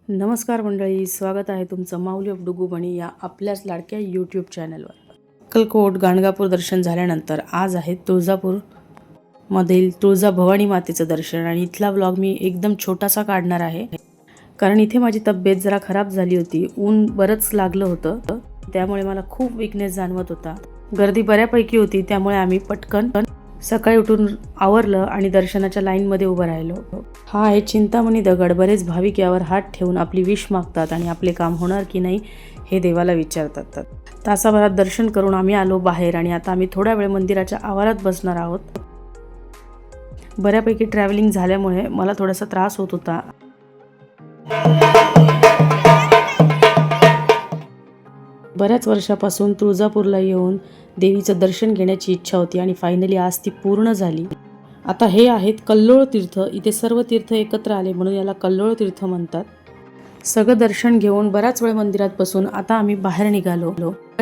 नमस्कार मंडळी, स्वागत आहे तुमचं माऊली ऑफ डुगूबणी या आपल्याच लाडक्या यूट्यूब चॅनलवर. अक्कलकोट गाणगापूर दर्शन झाल्यानंतर आज आहे तुळजापूरमधील तुळजाभवानी मातेचं दर्शन. आणि इथला व्लॉग मी एकदम छोटासा काढणार आहे, कारण इथे माझी तब्येत जरा खराब झाली होती. ऊन बरंच लागलं होतं, त्यामुळे मला खूप वीकनेस जाणवत होता. गर्दी बऱ्यापैकी होती, त्यामुळे आम्ही पटकन सकाळी उठून आवरलं आणि दर्शनाच्या लाईनमध्ये उभं राहिलो. हा आहे चिंतामणी दगड. बरेच भाविक यावर हात ठेवून आपली विश मागतात आणि आपले काम होणार की नाही हे देवाला विचारतात. तासाभरात दर्शन करून आम्ही आलो बाहेर आणि आता आम्ही थोडा वेळ मंदिराच्या आवारात बसणार आहोत. बऱ्यापैकी ट्रॅव्हलिंग झाल्यामुळे मला थोडासा त्रास होत होता. बऱ्याच वर्षापासून तुळजापूरला येऊन देवीचं दर्शन घेण्याची इच्छा होती आणि फायनली आज ती पूर्ण झाली. आता हे आहेत कल्लोळ तीर्थ. इथे सर्व तीर्थ एकत्र आले म्हणून याला कल्लोळ तीर्थ म्हणतात. सगळं दर्शन घेऊन बराच वेळ मंदिरात बसून आता आम्ही बाहेर निघालो.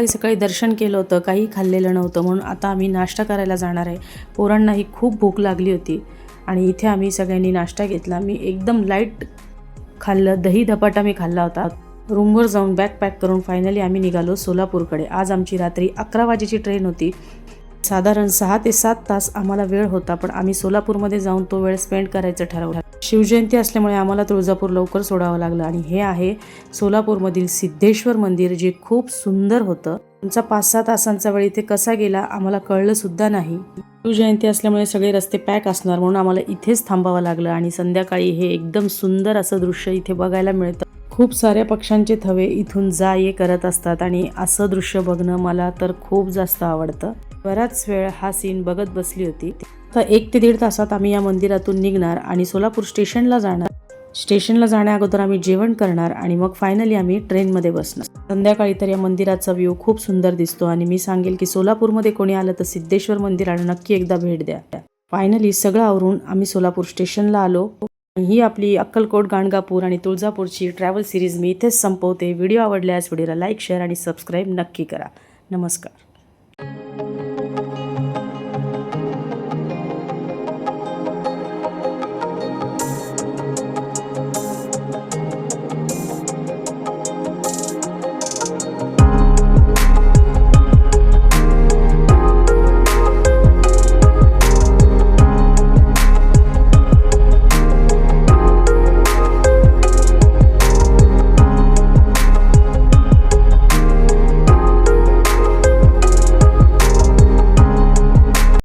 सकाळी दर्शन केलं होतं, काही खाल्लेलं नव्हतं, म्हणून आता आम्ही नाश्ता करायला जाणार आहे. पोरांनाही खूप भूक लागली होती आणि इथे आम्ही सगळ्यांनी नाश्ता घेतला. मी एकदम लाईट खाल्लं, दही धपाटा मी खाल्ला होता. रूमवर जाऊन बॅग पॅक करून फायनली आम्ही निघालो सोलापूरकडे. आज आमची रात्री 11 वाजेची ट्रेन होती. साधारण 6 ते 7 तास आम्हाला वेळ होता, पण आम्ही सोलापूरमध्ये जाऊन तो वेळ स्पेंड करायचं ठरवलं. शिवजयंती असल्यामुळे आम्हाला तुळजापूर लवकर सोडावं लागलं. आणि हे आहे सोलापूरमधील सिद्धेश्वर मंदिर, जे खूप सुंदर होतं. आमचा 5-6 तासांचा वेळ इथे कसा गेला आम्हाला कळलं सुद्धा नाही. शिवजयंती असल्यामुळे सगळे रस्ते पॅक असणार म्हणून आम्हाला इथेच थांबावं लागलं. आणि संध्याकाळी हे एकदम सुंदर असं दृश्य इथे बघायला मिळतं. खूप साऱ्या पक्ष्यांचे थवे इथून जा ये करत असतात आणि असं दृश्य बघणं मला तर खूप जास्त आवडतं. बराच वेळ हा सीन बघत बसली होती. तर 1 ते 1.5 तासात आम्ही या मंदिरातून निघणार आणि सोलापूर स्टेशनला जाणार. स्टेशनला जाण्या अगोदर आम्ही जेवण करणार आणि मग फायनली आम्ही ट्रेनमध्ये बसणार. संध्याकाळी तर या मंदिराचा व्ह्यू खूप सुंदर दिसतो आणि मी सांगेल की सोलापूरमध्ये कोणी आलं तर सिद्धेश्वर मंदिराला नक्की एकदा भेट द्या. फायनली सगळं आवरून आम्ही सोलापूर स्टेशनला आलो. ही आपली अक्कलकोट, गाणगापूर आणि तुळजापूरची ट्रॅव्हल सिरीज मी इथेच संपवते. व्हिडिओ आवडल्यास व्हिडिओला लाईक, शेअर आणि सबस्क्राईब नक्की करा. नमस्कार.